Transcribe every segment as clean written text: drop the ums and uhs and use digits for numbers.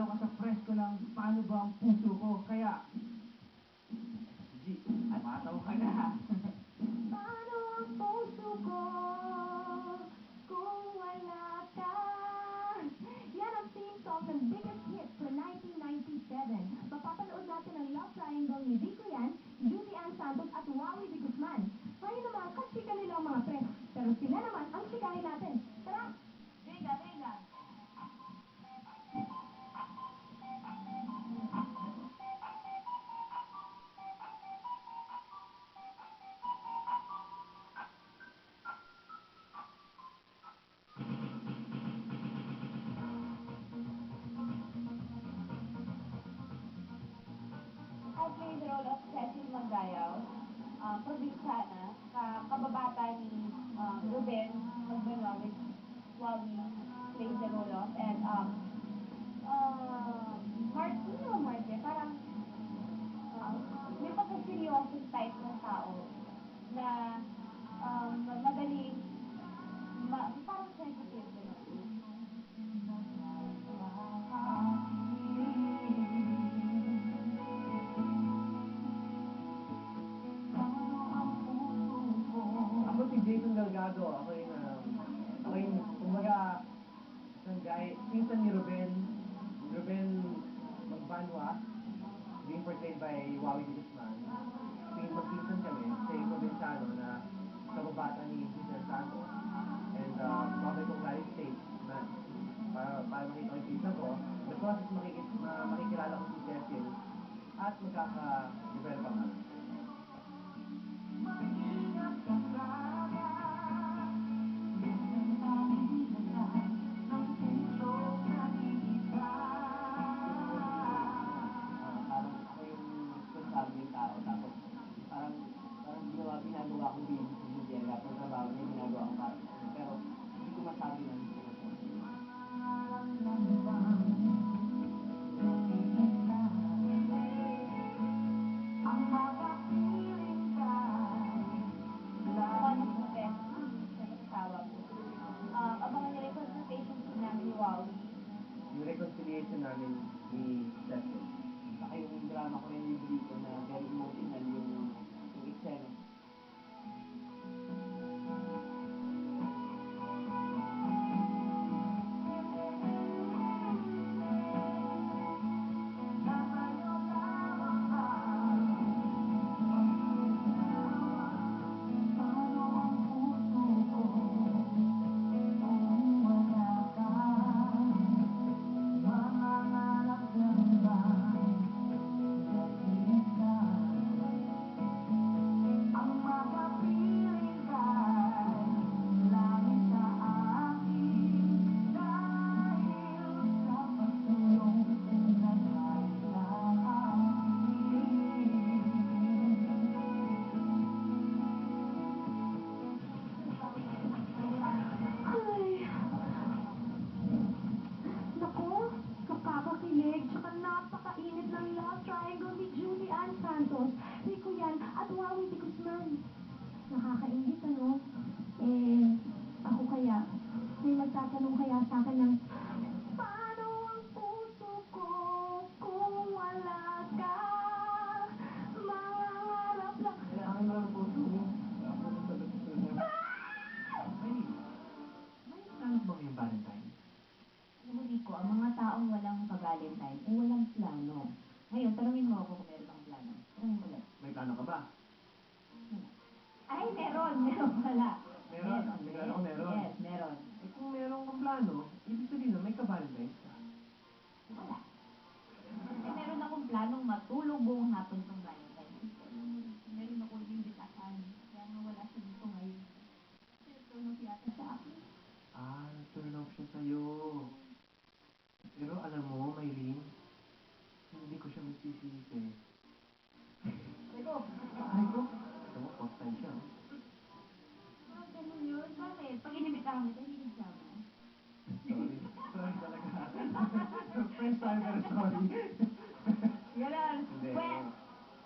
nanalo ka sa presko ng Paano Ba Ang Puso Ko. Kaya, G, mataw ka na. Paano ang puso ko kung wala ka? Yan ang theme song ng biggest hit for 1997. Mapapanood natin ang love triangle ni Rico Yan, Judy Ann Santos at Wally de Guzman. Ngayon naman, kasika nila ang mga press. Pero sila naman ang sikahin natin. Tara! Riga, Riga! I played the role of Cecil Mandayaw, probinsyana, kababata ni Ruben Magbanwa, which Wally played the role of, and Marte, parang may pagka-seriosong type ng tao na madaling, parang sensitive, gano'n. Ako si Jason Delgado. Ako yung, kumbaga, isang guy, pinsan ni Ruben Magbanwa, being portrayed by Wally de Guzman. Magpinsan kami, siya yung probinsyano na kababata ni Giselle Santos. And babay kong Gary State na para makita ko yung pinsan ko. The process makikilala ko si Cecil at magkaka-develop ang ano. Ginagawa kong baby sa Julia, lahat ng trabaho niya ginagawa ko para sa akin. Pero hindi ko masabi na hindi ko po. One of the best sa asawa ko. Abangan niyo rin consultation namin ni Wally. Yung reconciliation namin ni Cecil. Saka yung drama ko rin yung dito na very emotional yung eksena. Napakainit ng love triangle ni Judy Ann Santos, Rico Yan at Wally de Guzman. Nakakaingit, ano? Ako kaya, may magtatanong kaya sa akin ng, paano ang puso ko kung wala ka? Mangangarap lang. Kailangan mo ang puso mo. May plano ba kayong Valentine? Alam mo, Rico, ang mga taong walang ka-Valentine ay walang plano. Ngayon, tanungin mo ako kung meron akong plano. Tanungin mo lang. May plano ka ba? Ay, meron! Meron pala. Meron? Sigurado ko meron? Yes, meron. Eh kung meron kang plano, ibig sabihin na may ka-Valentine ka. Wala. Eh, meron akong planong matulog buong hapon ng Valentine. Meron ako inimbitahan. Kaya nga wala siya dito ngayon. Pero turn off yata sa akin. Ah, turn off siya sa'yo. Pero alam mo, Maylene, hindi ko siya masisisi. Rico! Ay ko? Ito mo, first time siya. Ganun yun. Bakit? Pag inimbitahan kita, hindi nagsama. Sorry. Sorry talaga. First time, pero sorry. Ganun. Hindi. Well,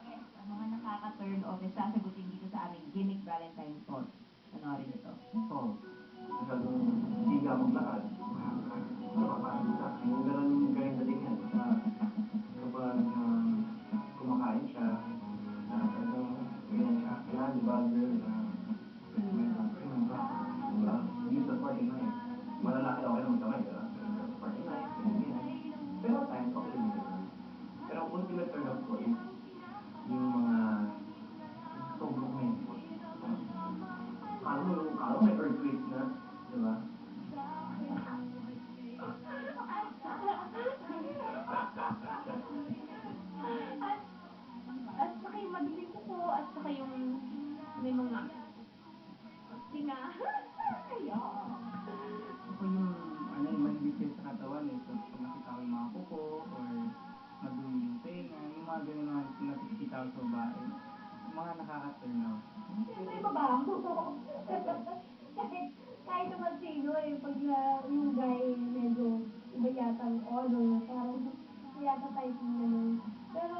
yes, ang mga nakaka-turn off is sasagutin dito sa aming gimmick Valentine Talk. Panoorin ito. Oh. Masyadong higa maglakad. Ano ba, parang sa akin, ganun yung dating yan. masakit sa katawan eh. So, pag nakita ko yung mga kuko or madumi yung tenga, yung mga ganun na nakikita ko sa babae, yung mga nakaka-turn off. Siyempre, mabaho. kahit naman sino eh, pag yung guy medyo iba yata ang odor, parang yata type ng ganun. Pero,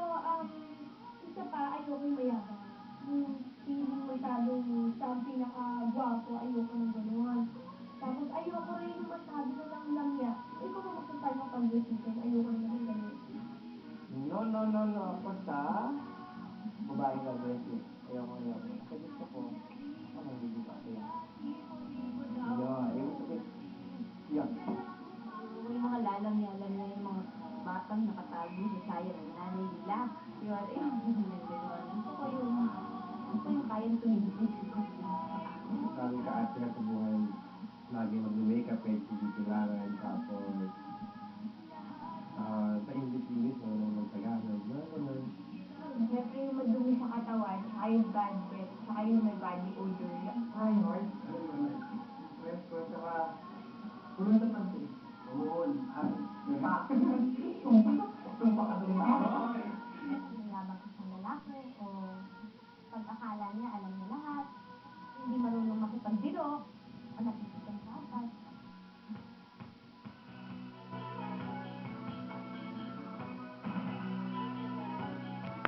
isa pa, ayoko yung mayabang. Yung feeling masyadong siya ang pinaka-gwapo, ayoko ng ganun. Tapos ayoko rin yung masyado na lang niya. Ikaw na magsa-start ng conversation, ayoko rin naman ganun. No. Ako sa babaeng aggressive. Ayoko. Kasi gusto ko, ako hindi pa ako. Yung sakit. Yun. Yung mga lalam-yalam na yung mga batang nakatago sa sayang ng nanay nila. Yun, yung gano'n. Gusto yung kayang tumigil. Sabi ka ate na sa buhay, lagi mag-makeup kahit hindi kailangan. Tapos, paingit-ingit mo nang magtagalog. Ganun. Siyempre yung madumi sa katawan, saka yung bad breath, saka yung may body odor. Ay, hard. Stress ko, saka, kung nasa